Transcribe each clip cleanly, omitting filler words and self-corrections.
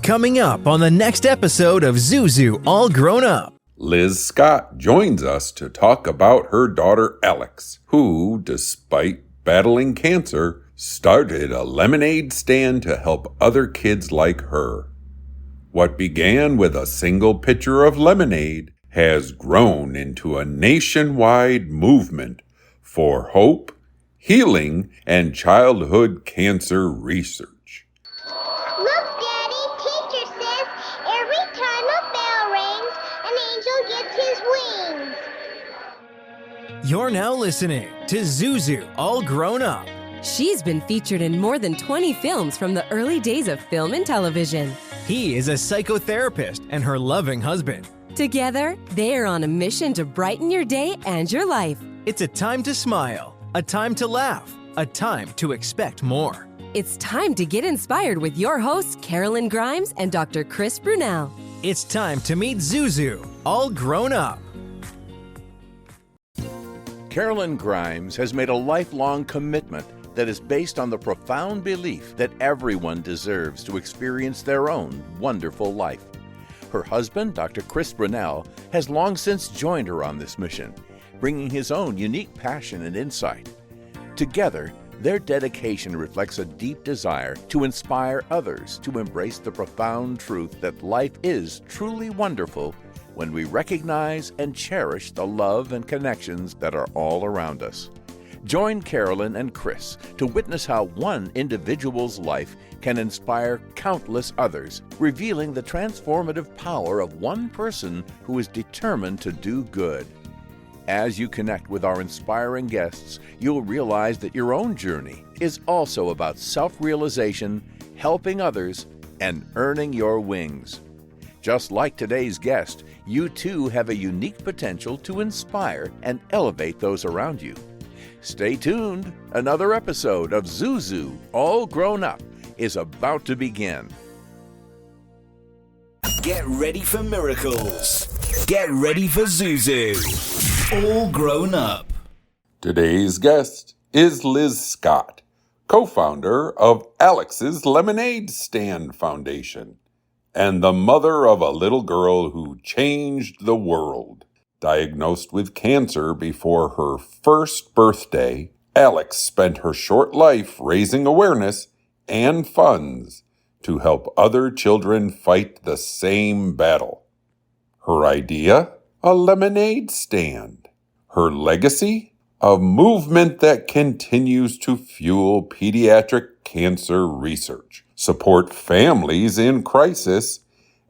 Coming up on the next episode of Zuzu All Grown Up. Liz Scott joins us to talk about her daughter Alex, who, despite battling cancer, started a lemonade stand to help other kids like her. What began with a single pitcher of lemonade has grown into a nationwide movement for hope, healing, and childhood cancer research. Look, Daddy, teacher says every time a bell rings, an angel gets his wings. You're now listening to Zuzu All Grown Up. She's been featured in more than 20 films from the early days of film and television. He is a psychotherapist and her loving husband. Together, they are on a mission to brighten your day and your life. It's a time to smile, a time to laugh, a time to expect more. It's time to get inspired with your hosts, Karolyn Grimes and Dr. Chris Brunel. It's time to meet Zuzu, all grown up. Karolyn Grimes has made a lifelong commitment that is based on the profound belief that everyone deserves to experience their own wonderful life. Her husband, Dr. Chris Brunel, has long since joined her on this mission, bringing his own unique passion and insight. Together, their dedication reflects a deep desire to inspire others to embrace the profound truth that life is truly wonderful when we recognize and cherish the love and connections that are all around us. Join Karolyn and Chris to witness how one individual's life can inspire countless others, revealing the transformative power of one person who is determined to do good. As you connect with our inspiring guests, you'll realize that your own journey is also about self-realization, helping others, and earning your wings. Just like today's guest, you too have a unique potential to inspire and elevate those around you. Stay tuned. Another episode of Zuzu All Grown Up is about to begin. Get ready for miracles. Get ready for Zuzu. All Grown Up. Today's guest is Liz Scott, co-founder of Alex's Lemonade Stand Foundation and the mother of a little girl who changed the world. Diagnosed with cancer before her first birthday, Alex spent her short life raising awareness and funds to help other children fight the same battle. Her idea? A lemonade stand. Her legacy? A movement that continues to fuel pediatric cancer research, support families in crisis,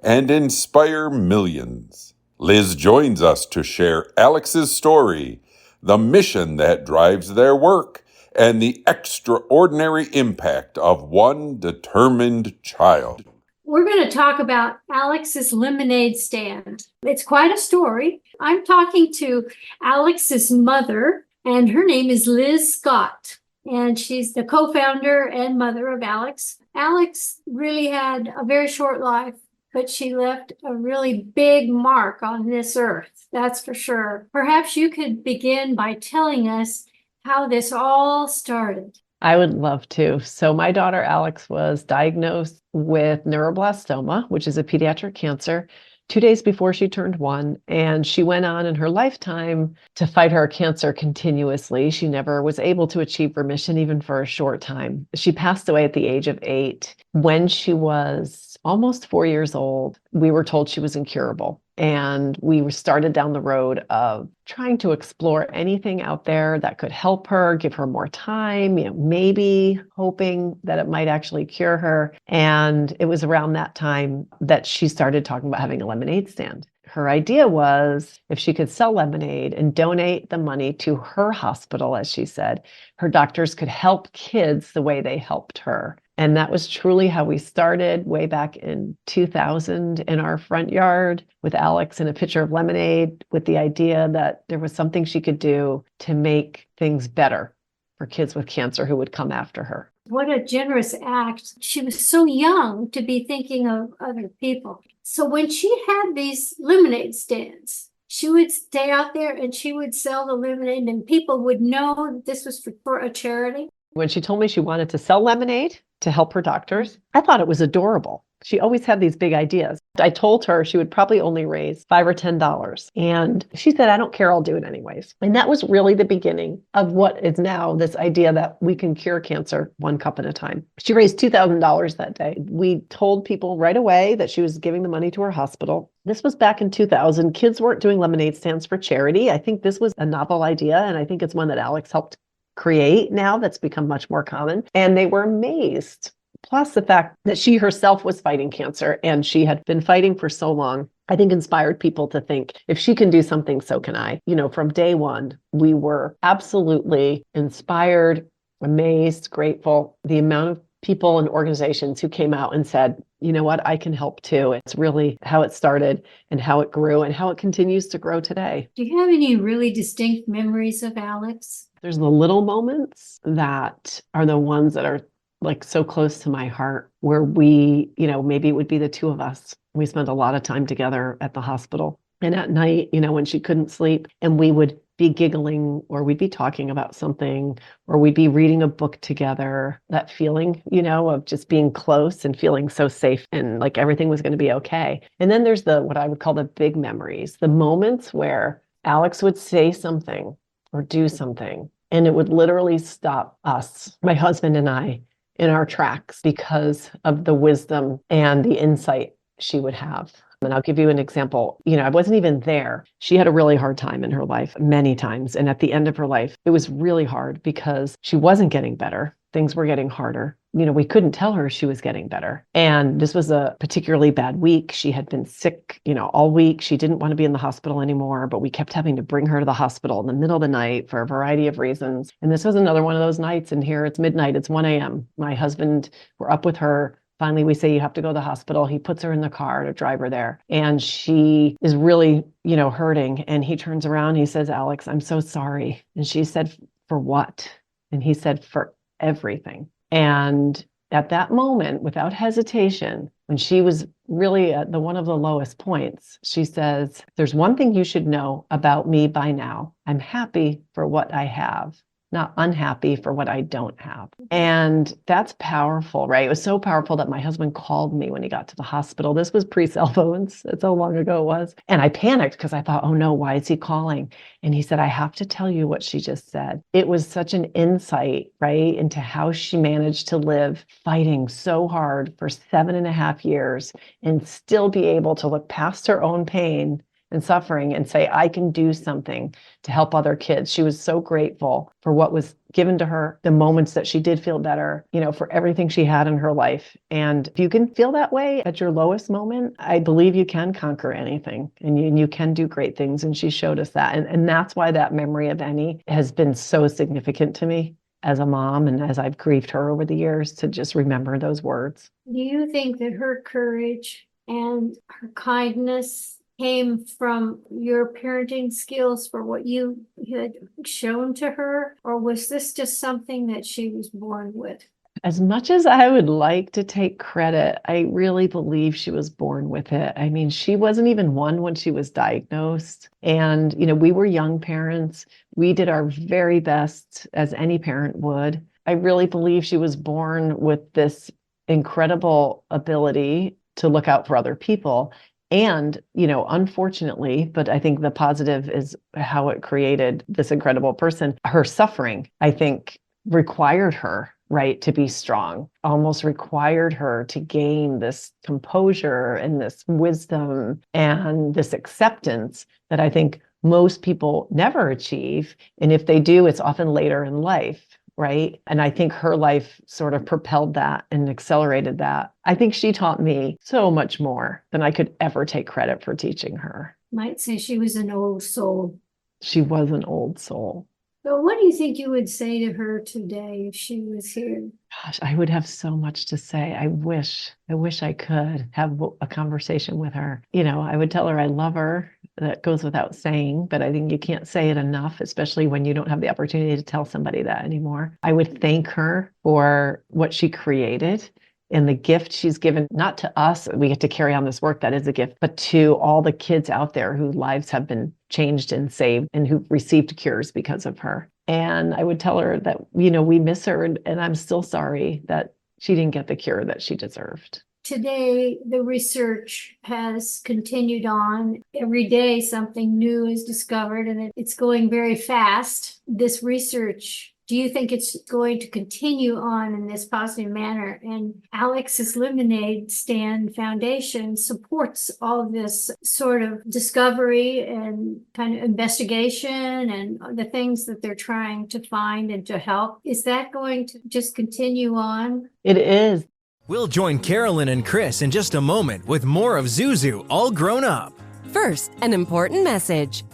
and inspire millions. Liz joins us to share Alex's story, the mission that drives their work, and the extraordinary impact of one determined child. We're going to talk about Alex's Lemonade Stand. It's quite a story. I'm talking to Alex's mother, and her name is Liz Scott, and she's the co-founder and mother of Alex. Alex really had a very short life, but she left a really big mark on this earth, that's for sure. Perhaps you could begin by telling us how this all started. I would love to. So my daughter Alex was diagnosed with neuroblastoma, which is a pediatric cancer, 2 days before she turned 1. And she went on in her lifetime to fight her cancer continuously. She never was able to achieve remission even for a short time. She passed away at the age of 8. When she was almost 4 years old, we were told she was incurable. And we started down the road of trying to explore anything out there that could help her, give her more time, maybe hoping that it might actually cure her. And it was around that time that she started talking about having a lemonade stand. Her idea was if she could sell lemonade and donate the money to her hospital, as she said, her doctors could help kids the way they helped her. And that was truly how we started way back in 2000 in our front yard with Alex and a pitcher of lemonade, with the idea that there was something she could do to make things better for kids with cancer who would come after her. What a generous act. She was so young to be thinking of other people. So when she had these lemonade stands, she would stay out there and she would sell the lemonade and people would know this was for a charity. When she told me she wanted to sell lemonade to help her doctors, I thought it was adorable. She always had these big ideas. I told her she would probably only raise $5 or $10. And she said, I don't care, I'll do it anyways. And that was really the beginning of what is now this idea that we can cure cancer one cup at a time. She raised $2,000 that day. We told people right away that she was giving the money to her hospital. This was back in 2000. Kids weren't doing lemonade stands for charity. I think this was a novel idea, and I think it's one that Alex helped create now that's become much more common. And they were amazed. Plus the fact that she herself was fighting cancer and she had been fighting for so long, I think inspired people to think, if she can do something, so can I. From day one, we were absolutely inspired, amazed, grateful. The amount of people and organizations who came out and said, you know what, I can help too. It's really how it started and how it grew and how it continues to grow today. Do you have any really distinct memories of Alex? There's the little moments that are the ones that are like so close to my heart, where we, maybe it would be the two of us. We spent a lot of time together at the hospital. And at night, when she couldn't sleep, and we would be giggling, or we'd be talking about something, or we'd be reading a book together, that feeling, of just being close and feeling so safe and like everything was going to be okay. And then there's what I would call the big memories, the moments where Alex would say something or do something, and it would literally stop us, my husband and I, in our tracks because of the wisdom and the insight she would have. And I'll give you an example. I wasn't even there. She had a really hard time in her life many times. And at the end of her life, it was really hard because she wasn't getting better. Things were getting harder. We couldn't tell her she was getting better. And this was a particularly bad week. She had been sick, all week. She didn't want to be in the hospital anymore, but we kept having to bring her to the hospital in the middle of the night for a variety of reasons. And this was another one of those nights. And here it's midnight. It's 1 a.m. My husband, we're up with her. Finally, we say, you have to go to the hospital. He puts her in the car to drive her there. And she is really, hurting. And he turns around, he says, Alex, I'm so sorry. And she said, for what? And he said, for everything. And at that moment, without hesitation, when she was really at one of the lowest points, she says, there's one thing you should know about me by now. I'm happy for what I have, not unhappy for what I don't have. And that's powerful, right? It was so powerful that my husband called me when he got to the hospital. This was pre-cell phones. That's how long ago it was. And I panicked because I thought, oh no, why is he calling? And he said, I have to tell you what she just said. It was such an insight, right, into how she managed to live fighting so hard for 7.5 years and still be able to look past her own pain and suffering and say, I can do something to help other kids. She was so grateful for what was given to her, the moments that she did feel better, for everything she had in her life. And if you can feel that way at your lowest moment, I believe you can conquer anything and you can do great things. And she showed us that. And that's why that memory of Annie has been so significant to me as a mom and as I've grieved her over the years, to just remember those words. Do you think that her courage and her kindness came from your parenting skills for what you had shown to her? Or was this just something that she was born with? As much as I would like to take credit, I really believe she was born with it. I mean, she wasn't even one when she was diagnosed. And, we were young parents. We did our very best, as any parent would. I really believe she was born with this incredible ability to look out for other people. And, unfortunately, but I think the positive is how it created this incredible person. Her suffering, I think, required her, right, to be strong, almost required her to gain this composure and this wisdom and this acceptance that I think most people never achieve. And if they do, it's often later in life. Right. And I think her life sort of propelled that and accelerated that. I think she taught me so much more than I could ever take credit for teaching her. Might say she was an old soul. She was an old soul. So what do you think you would say to her today if she was here? Gosh, I would have so much to say. I wish I could have a conversation with her. I would tell her I love her. That goes without saying, but I think you can't say it enough, especially when you don't have the opportunity to tell somebody that anymore. I would thank her for what she created and the gift she's given, not to us, we get to carry on this work, that is a gift, but to all the kids out there whose lives have been changed and saved and who've received cures because of her. And I would tell her that, we miss her, and I'm still sorry that she didn't get the cure that she deserved. today the research has continued on. Every day something new is discovered, and it's going very fast. This research, do you think it's going to continue on in this positive manner? And Alex's Lemonade Stand Foundation supports all of this sort of discovery and kind of investigation and the things that they're trying to find and to help. Is that going to just continue on? It is. We'll join Karolyn and Chris in just a moment with more of Zuzu All Grown Up. First, an important message.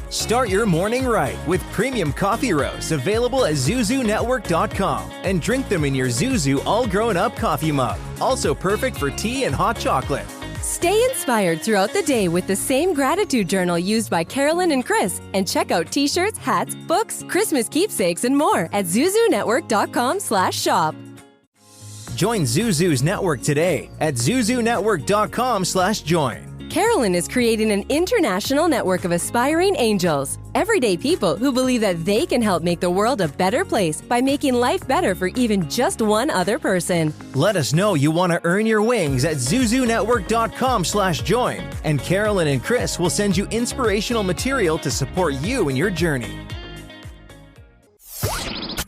Start your morning right with premium coffee roasts available at ZuzuNetwork.com and drink them in your Zuzu All Grown Up coffee mug. Also perfect for tea and hot chocolate. Stay inspired throughout the day with the same gratitude journal used by Karolyn and Chris, and check out t-shirts, hats, books, Christmas keepsakes, and more at ZuzuNetwork.com/shop. Join Zuzu's network today at ZuzuNetwork.com/join. Karolyn is creating an international network of aspiring angels, everyday people who believe that they can help make the world a better place by making life better for even just one other person. Let us know you want to earn your wings at ZuzuNetwork.com/join, and Karolyn and Chris will send you inspirational material to support you in your journey.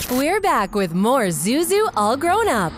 We're back with more Zuzu All Grown Up.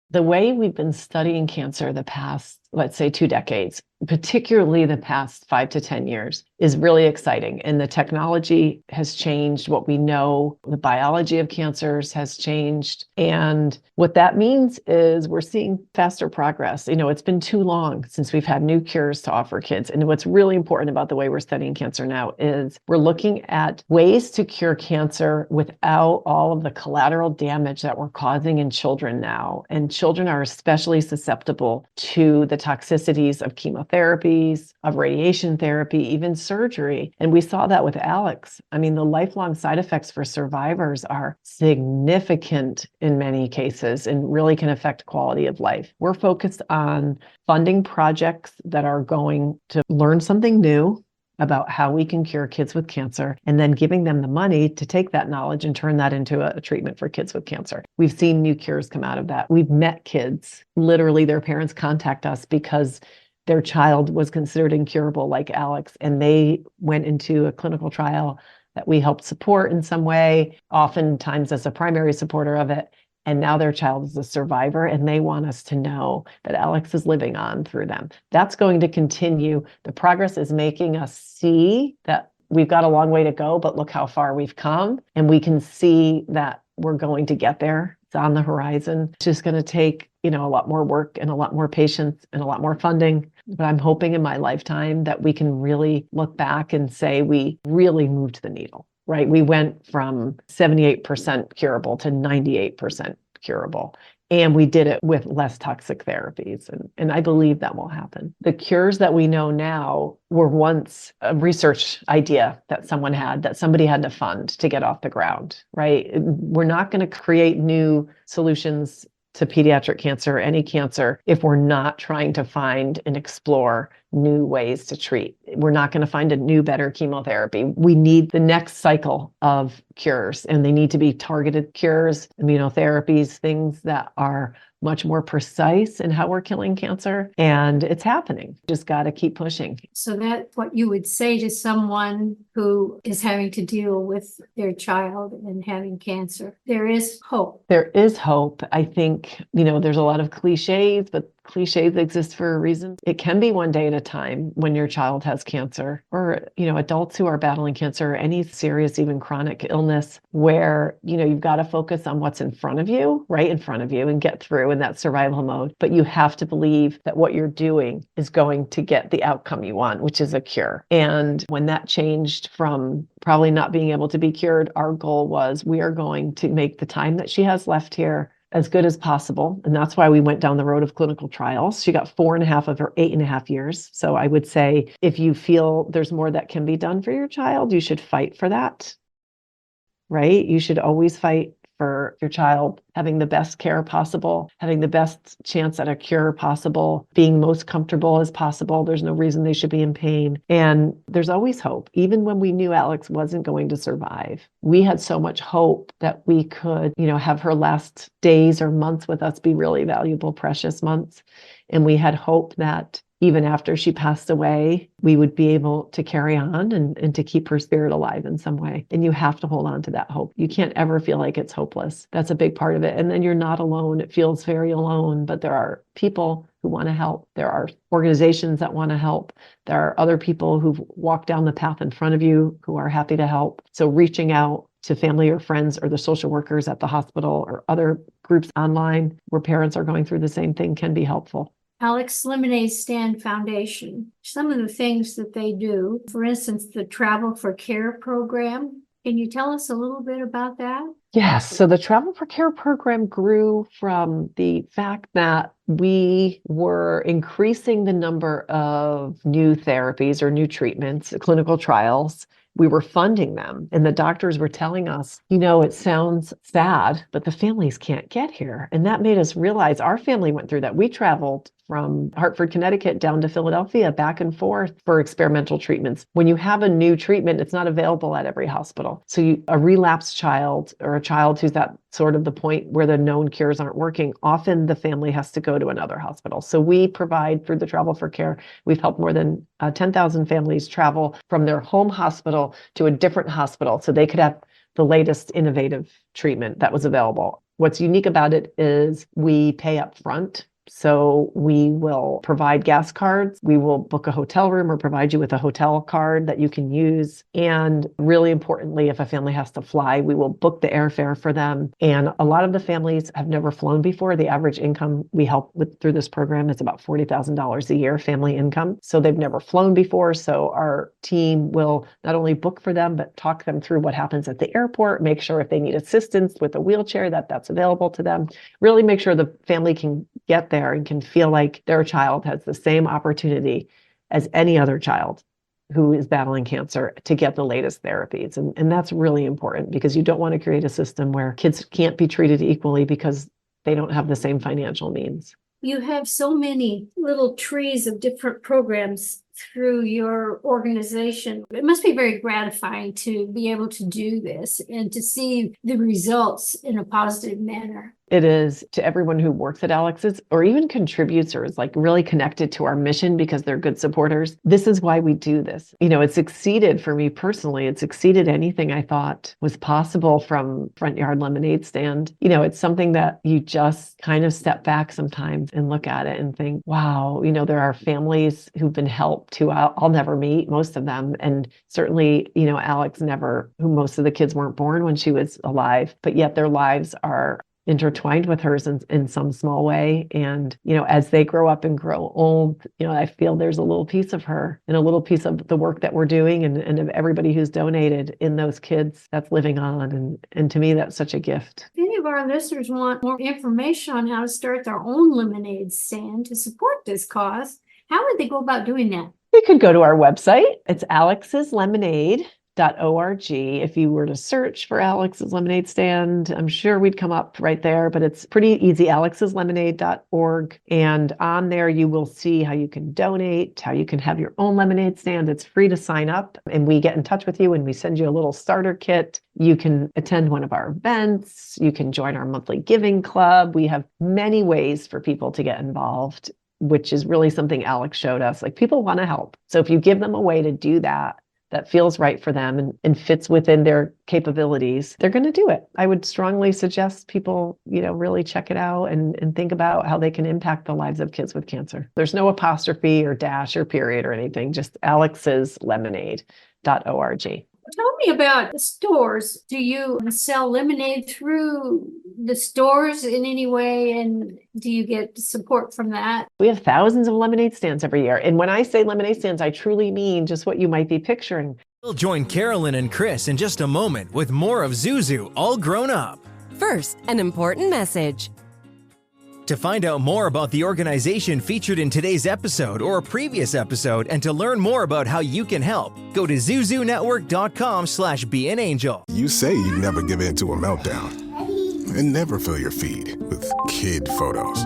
The way we've been studying cancer the past, let's say, 2 decades, particularly the past 5 to 10 years, is really exciting. And the technology has changed what we know. The biology of cancers has changed. And what that means is we're seeing faster progress. It's been too long since we've had new cures to offer kids. And what's really important about the way we're studying cancer now is we're looking at ways to cure cancer without all of the collateral damage that we're causing in children now. And children are especially susceptible to the toxicities of chemotherapies, of radiation therapy, even surgery. And we saw that with Alex. I mean, the lifelong side effects for survivors are significant in many cases and really can affect quality of life. We're focused on funding projects that are going to learn something new about how we can cure kids with cancer, and then giving them the money to take that knowledge and turn that into a treatment for kids with cancer. We've seen new cures come out of that. We've met kids, literally their parents contact us because their child was considered incurable like Alex, and they went into a clinical trial that we helped support in some way, oftentimes as a primary supporter of it. And now their child is a survivor, and they want us to know that Alex is living on through them. That's going to continue. The progress is making us see that we've got a long way to go, but look how far we've come. And we can see that we're going to get there. It's on the horizon. It's just going to take, a lot more work and a lot more patience and a lot more funding. But I'm hoping in my lifetime that we can really look back and say we really moved the needle, right? We went from 78% curable to 98% curable. And we did it with less toxic therapies. And I believe that will happen. The cures that we know now were once a research idea that someone had, that somebody had to fund to get off the ground, right? We're not going to create new solutions to pediatric cancer or any cancer if we're not trying to find and explore new ways to treat. We're not going to find a new, better chemotherapy. We need the next cycle of cures, and they need to be targeted cures, immunotherapies, things that are much more precise in how we're killing cancer. And it's happening. Just got to keep pushing. So that's what you would say to someone who is having to deal with their child and having cancer. There is hope. There is hope. I think, there's a lot of cliches, but cliches exist for a reason. It can be one day at a time when your child has cancer, or, adults who are battling cancer or any serious, even chronic illness, where, you've got to focus on what's in front of you, right in front of you, and get through in that survival mode. But you have to believe that what you're doing is going to get the outcome you want, which is a cure. And when that changed from probably not being able to be cured, our goal was we are going to make the time that she has left here as good as possible. And that's why we went down the road of clinical trials. She got 4.5 of her 8.5 years. So I would say if you feel there's more that can be done for your child, you should fight for that, right? You should always fight for your child having the best care possible, having the best chance at a cure possible, being most comfortable as possible. There's no reason they should be in pain. And there's always hope. Even when we knew Alex wasn't going to survive, we had so much hope that we could, have her last days or months with us be really valuable, precious months. And we had hope that even after she passed away, we would be able to carry on and to keep her spirit alive in some way. And you have to hold on to that hope. You can't ever feel like it's hopeless. That's a big part of it. And then you're not alone. It feels very alone, but there are people who want to help. There are organizations that want to help. There are other people who've walked down the path in front of you who are happy to help. So reaching out to family or friends or the social workers at the hospital or other groups online where parents are going through the same thing can be helpful. Alex Lemonade Stand Foundation, some of the things that they do, for instance, the Travel for Care program. Can you tell us a little bit about that? Yes. So the Travel for Care program grew from the fact that we were increasing the number of new therapies or new treatments, clinical trials. We were funding them, and the doctors were telling us, it sounds sad, but the families can't get here. And that made us realize our family went through that. We traveled from Hartford, Connecticut down to Philadelphia, back and forth for experimental treatments. When you have a new treatment, it's not available at every hospital. So a relapsed child or a child who's at sort of the point where the known cures aren't working, often the family has to go to another hospital. So we provide through the Travel for Care, we've helped more than 10,000 families travel from their home hospital to a different hospital so they could have the latest innovative treatment that was available. What's unique about it is we pay up front. So we will provide gas cards. We will book a hotel room or provide you with a hotel card that you can use. And really importantly, if a family has to fly, we will book the airfare for them. And a lot of the families have never flown before. The average income we help with through this program is about $40,000 a year family income. So they've never flown before. So our team will not only book for them, but talk them through what happens at the airport, make sure if they need assistance with a wheelchair that's available to them, really make sure the family can get there and can feel like their child has the same opportunity as any other child who is battling cancer to get the latest therapies. And that's really important because you don't want to create a system where kids can't be treated equally because they don't have the same financial means. You have so many little trees of different programs through your organization. It must be very gratifying to be able to do this and to see the results in a positive manner. It is to everyone who works at Alex's or even contributes or is like really connected to our mission because they're good supporters. This is why we do this. It's exceeded for me personally. It's exceeded anything I thought was possible from Front Yard Lemonade Stand. It's something that you just kind of step back sometimes and look at it and think, wow, there are families who've been helped who I'll never meet, most of them. And certainly, Alex never, who most of the kids weren't born when she was alive, but yet their lives are intertwined with hers in some small way. And, as they grow up and grow old, I feel there's a little piece of her and a little piece of the work that we're doing and of everybody who's donated in those kids that's living on. And to me, that's such a gift. If any of our listeners want more information on how to start their own lemonade stand to support this cause, how would they go about doing that? You could go to our website. It's alexslemonade.org. If you were to search for Alex's Lemonade Stand, I'm sure we'd come up right there, but it's pretty easy, alexslemonade.org. And on there, you will see how you can donate, how you can have your own lemonade stand. It's free to sign up, and we get in touch with you and we send you a little starter kit. You can attend one of our events. You can join our monthly giving club. We have many ways for people to get involved, which is really something Alex showed us. Like, people want to help. So if you give them a way to do that feels right for them and fits within their capabilities, they're going to do it. I would strongly suggest people, really check it out and think about how they can impact the lives of kids with cancer. There's no apostrophe or dash or period or anything, just alexslemonade.org. Tell me about the stores. Do you sell lemonade through the stores in any way? And do you get support from that? We have thousands of lemonade stands every year. And when I say lemonade stands, I truly mean just what you might be picturing. We'll join Karolyn and Chris in just a moment with more of Zuzu All Grown Up. First, an important message. To find out more about the organization featured in today's episode or a previous episode and to learn more about how you can help, go to zuzunetwork.com/beanangel. You say you never give in to a meltdown. and never fill your feed with kid photos.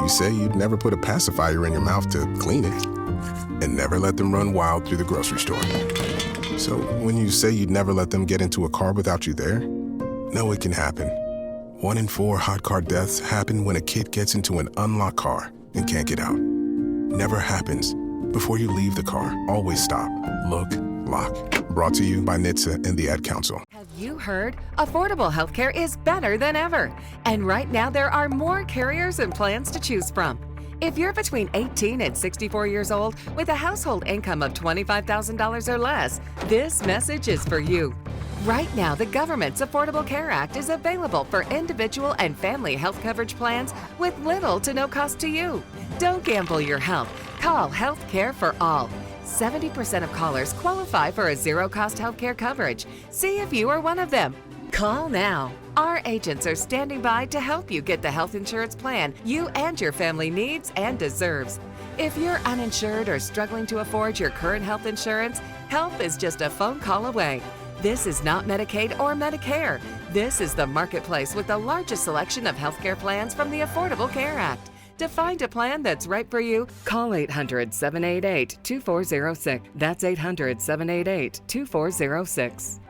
You say you'd never put a pacifier in your mouth to clean it, and never let them run wild through the grocery store. So when you say you'd never let them get into a car without you there, know it can happen. 1 in 4 hot car deaths happen when a kid gets into an unlocked car and can't get out. Never happens. Before you leave the car, always stop, look, lock. Brought to you by NHTSA and the Ad Council. Have you heard? Affordable healthcare is better than ever. And right now there are more carriers and plans to choose from. If you're between 18 and 64 years old with a household income of $25,000 or less, this message is for you. Right now, the government's Affordable Care Act is available for individual and family health coverage plans with little to no cost to you. Don't gamble your health. Call Health Care for All. 70% of callers qualify for a zero-cost healthcare coverage. See if you are one of them. Call now. Our agents are standing by to help you get the health insurance plan you and your family needs and deserves. If you're uninsured or struggling to afford your current health insurance, help is just a phone call away. This is not Medicaid or Medicare. This is the marketplace with the largest selection of healthcare plans from the Affordable Care Act. To find a plan that's right for you, call 800-788-2406. That's 800-788-2406.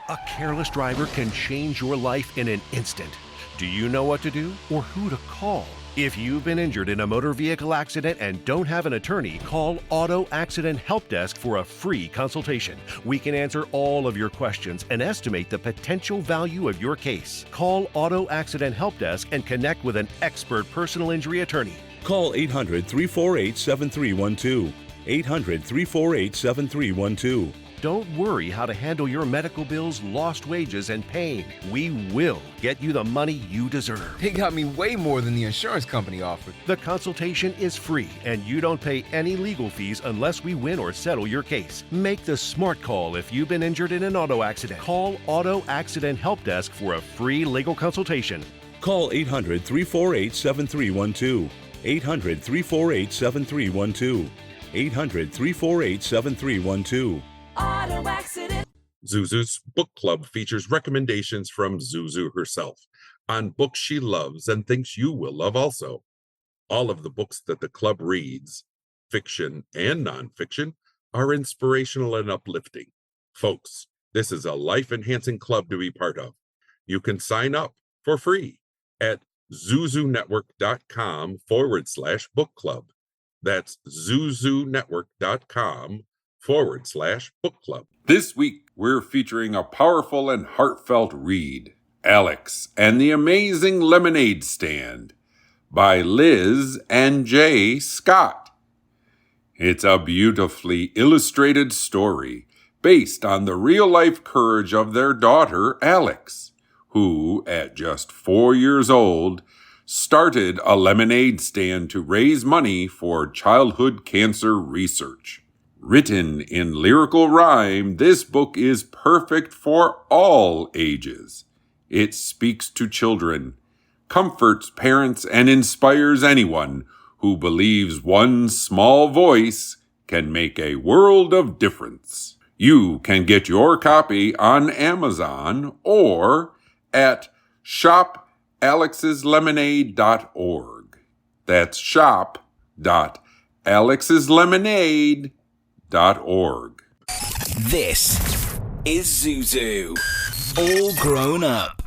A careless driver can change your life in an instant. Do you know what to do or who to call? If you've been injured in a motor vehicle accident and don't have an attorney, call Auto Accident Help Desk for a free consultation. We can answer all of your questions and estimate the potential value of your case. Call Auto Accident Help Desk and connect with an expert personal injury attorney. Call 800-348-7312. 800-348-7312. Don't worry how to handle your medical bills, lost wages, and pain. We will get you the money you deserve. They got me way more than the insurance company offered. The consultation is free, and you don't pay any legal fees unless we win or settle your case. Make the smart call if you've been injured in an auto accident. Call Auto Accident Help Desk for a free legal consultation. Call 800-348-7312. 800-348-7312. 800-348-7312. Auto Accident. Zuzu's book club features recommendations from Zuzu herself on books she loves and thinks you will love also. All of the books that the club reads, fiction and nonfiction, are inspirational and uplifting. Folks, this is a life-enhancing club to be part of. You can sign up for free at zuzunetwork.com/book club. That's zuzunetwork.com/book club. This week, we're featuring a powerful and heartfelt read, Alex and the Amazing Lemonade Stand, by Liz and Jay Scott. It's a beautifully illustrated story based on the real-life courage of their daughter, Alex, who, at just 4 years old, started a lemonade stand to raise money for childhood cancer research. Written in lyrical rhyme, this book is perfect for all ages. It speaks to children, comforts parents, and inspires anyone who believes one small voice can make a world of difference. You can get your copy on Amazon or at shopalexslemonade.org. That's shop.alexslemonade.org. This is Zuzu, all grown up.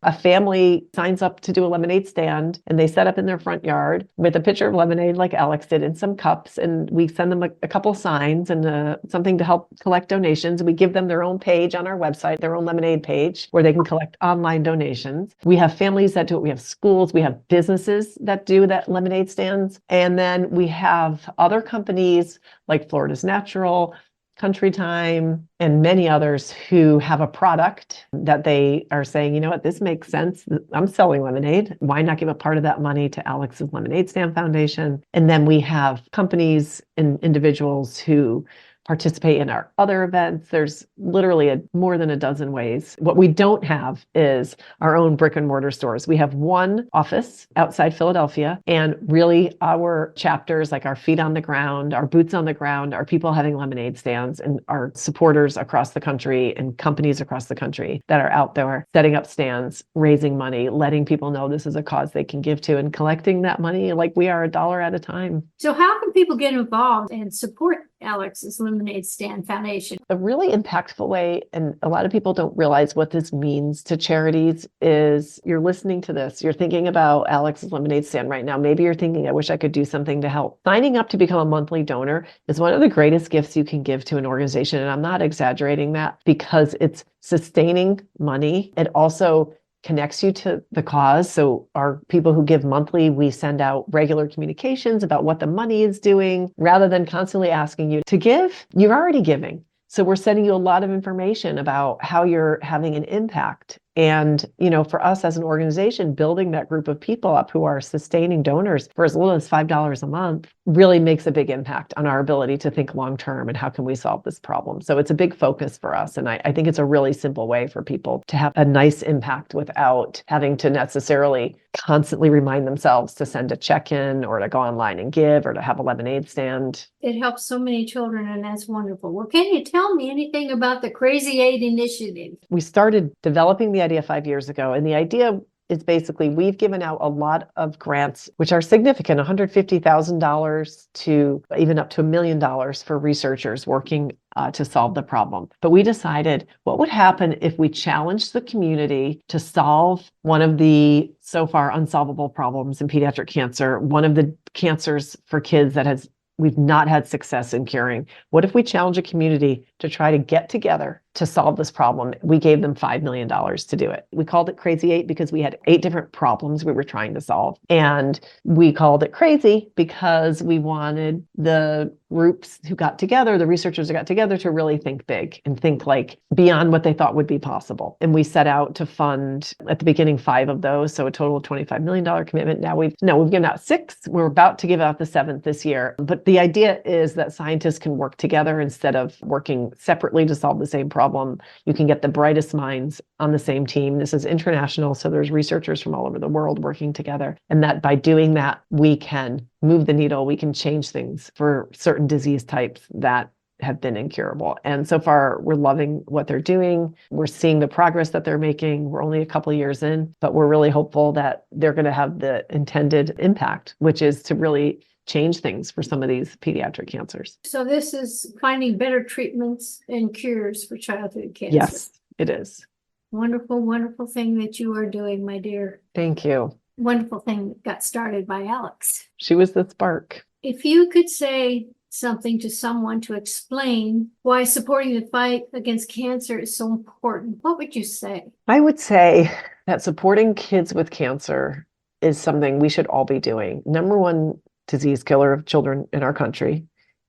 A family signs up to do a lemonade stand, and they set up in their front yard with a pitcher of lemonade like Alex did and some cups, and we send them a couple signs and something to help collect donations. We give them their own page on our website, their own lemonade page, where they can collect online donations. We have families that do it. We have schools. We have businesses that do that lemonade stands. And then we have other companies like Florida's Natural, Country Time, and many others who have a product that they are saying, you know what, this makes sense. I'm selling lemonade. Why not give a part of that money to Alex's Lemonade Stand Foundation? And then we have companies and individuals who participate in our other events. There's literally more than a dozen ways. What we don't have is our own brick and mortar stores. We have one office outside Philadelphia, and really our chapters, like our feet on the ground, our boots on the ground, are people having lemonade stands, and our supporters across the country and companies across the country that are out there setting up stands, raising money, letting people know this is a cause they can give to, and collecting that money like we are, $1 at a time. So how can people get involved and support Alex's Lemonade Stand Foundation? A really impactful way, and a lot of people don't realize what this means to charities, is you're listening to this, you're thinking about Alex's Lemonade Stand right now. Maybe you're thinking, I wish I could do something to help. Signing up to become a monthly donor is one of the greatest gifts you can give to an organization. And I'm not exaggerating that, because it's sustaining money. It also connects you to the cause. So our people who give monthly, we send out regular communications about what the money is doing. Rather than constantly asking you to give, you're already giving. So we're sending you a lot of information about how you're having an impact. And, for us as an organization, building that group of people up who are sustaining donors for as little as $5 a month really makes a big impact on our ability to think long-term and how can we solve this problem. So it's a big focus for us. And I think it's a really simple way for people to have a nice impact without having to necessarily constantly remind themselves to send a check-in or to go online and give or to have a lemonade stand. It helps so many children, and that's wonderful. Well, can you tell me anything about the Crazy 8 initiative? We started developing the idea 5 years ago, and the idea is basically we've given out a lot of grants, which are significant, $150,000 to even up to $1 million for researchers working to solve the problem. But we decided, what would happen if we challenged the community to solve one of the so far unsolvable problems in pediatric cancer, one of the cancers for kids that we've not had success in curing? What if we challenge a community to try to get together to solve this problem? We gave them $5 million to do it. We called it Crazy 8 because we had 8 different problems we were trying to solve. And we called it Crazy because we wanted the groups who got together, the researchers who got together, to really think big and think like beyond what they thought would be possible. And we set out to fund at the beginning 5 of those. So a total of $25 million commitment. Now we've given out 6. We're about to give out the 7th this year. But the idea is that scientists can work together instead of working separately to solve the same problem. You can get the brightest minds on the same team. This is international, so there's researchers from all over the world working together. And that by doing that, we can move the needle. We can change things for certain disease types that have been incurable. And so far, we're loving what they're doing. We're seeing the progress that they're making. We're only a couple of years in, but we're really hopeful that they're going to have the intended impact, which is to really change things for some of these pediatric cancers. So this is finding better treatments and cures for childhood cancer. Yes, it is. Wonderful, wonderful thing that you are doing, my dear. Thank you. Wonderful thing that got started by Alex. She was the spark. If you could say something to someone to explain why supporting the fight against cancer is so important, what would you say? I would say that supporting kids with cancer is something we should all be doing. Number one disease killer of children in our country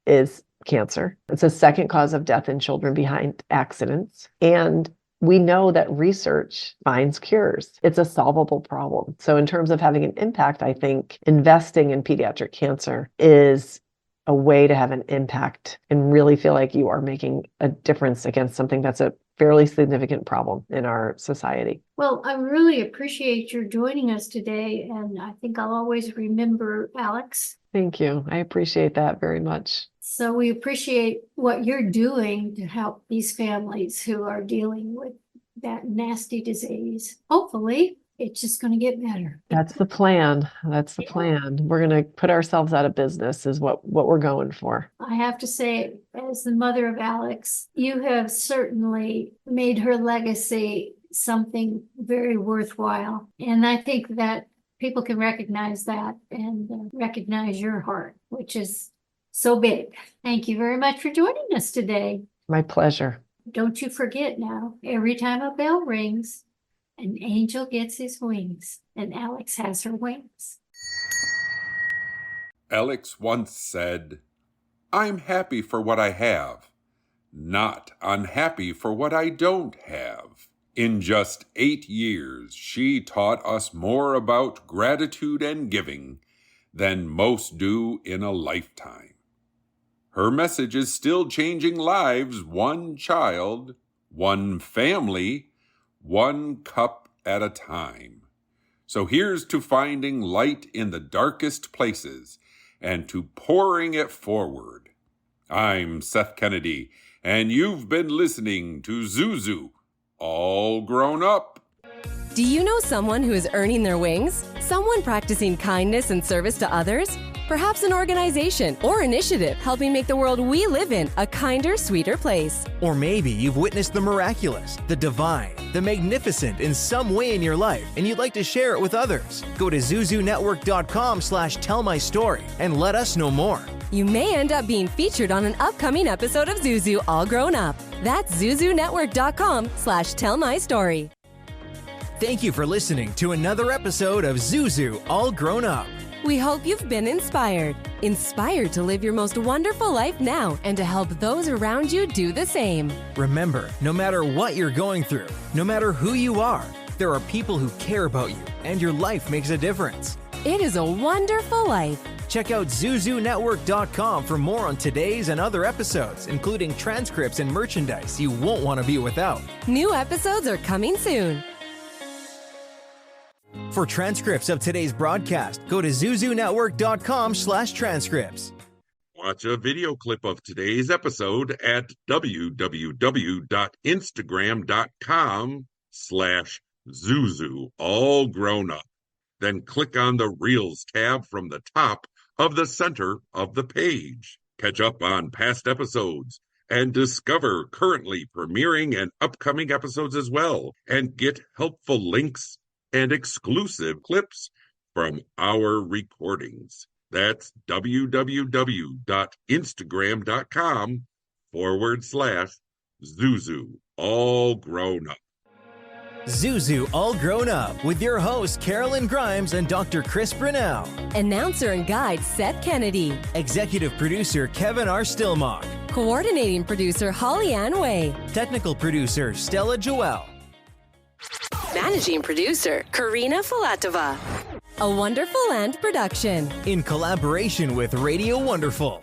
is cancer. It's the second cause of death in children behind accidents. And we know that research finds cures. It's a solvable problem. So in terms of having an impact, I think investing in pediatric cancer is a way to have an impact and really feel like you are making a difference against something that's a fairly significant problem in our society. Well, I really appreciate your joining us today, and I think I'll always remember Alex. Thank you. I appreciate that very much. So we appreciate what you're doing to help these families who are dealing with that nasty disease. Hopefully, it's just going to get better. That's the plan. That's the plan. We're going to put ourselves out of business is what we're going for. I have to say, as the mother of Alex, you have certainly made her legacy something very worthwhile. And I think that people can recognize that and recognize your heart, which is so big. Thank you very much for joining us today. My pleasure. Don't you forget now, every time a bell rings, an angel gets his wings, and Alex has her wings. Alex once said, "I'm happy for what I have, not unhappy for what I don't have." In just 8 years, she taught us more about gratitude and giving than most do in a lifetime. Her message is still changing lives one child, one family, one cup at a time. So here's to finding light in the darkest places and to pouring it forward. I'm Seth Kennedy, and you've been listening to Zuzu, All Grown Up. Do you know someone who is earning their wings? Someone practicing kindness and service to others? Perhaps an organization or initiative helping make the world we live in a kinder, sweeter place. Or maybe you've witnessed the miraculous, the divine, the magnificent in some way in your life and you'd like to share it with others. Go to zuzunetwork.com/tellmystory and let us know more. You may end up being featured on an upcoming episode of Zuzu All Grown Up. That's zuzunetwork.com/tellmystory. Thank you for listening to another episode of Zuzu All Grown Up. We hope you've been inspired to live your most wonderful life now and to help those around you do the same. Remember, no matter what you're going through, no matter who you are, there are people who care about you and your life makes a difference. It is a wonderful life. Check out zuzunetwork.com for more on today's and other episodes, including transcripts and merchandise you won't want to be without. New episodes are coming soon. For transcripts of today's broadcast, go to zuzunetwork.com/transcripts. Watch a video clip of today's episode at www.instagram.com/Zuzu, all grown up. Then click on the Reels tab from the top of the center of the page. Catch up on past episodes and discover currently premiering and upcoming episodes as well, and get helpful links and exclusive clips from our recordings. That's www.instagram.com/Zuzu, all grown up. Zuzu All Grown Up with your hosts Karolyn Grimes and Dr. Chris Brunel. Announcer and guide Seth Kennedy. Executive producer Kevin R. Stillmock. Coordinating producer Holly Ann Way. Technical producer Stella Joel. Managing producer Karina Filatova. A Wonderful Land production. In collaboration with Radio Wonderful.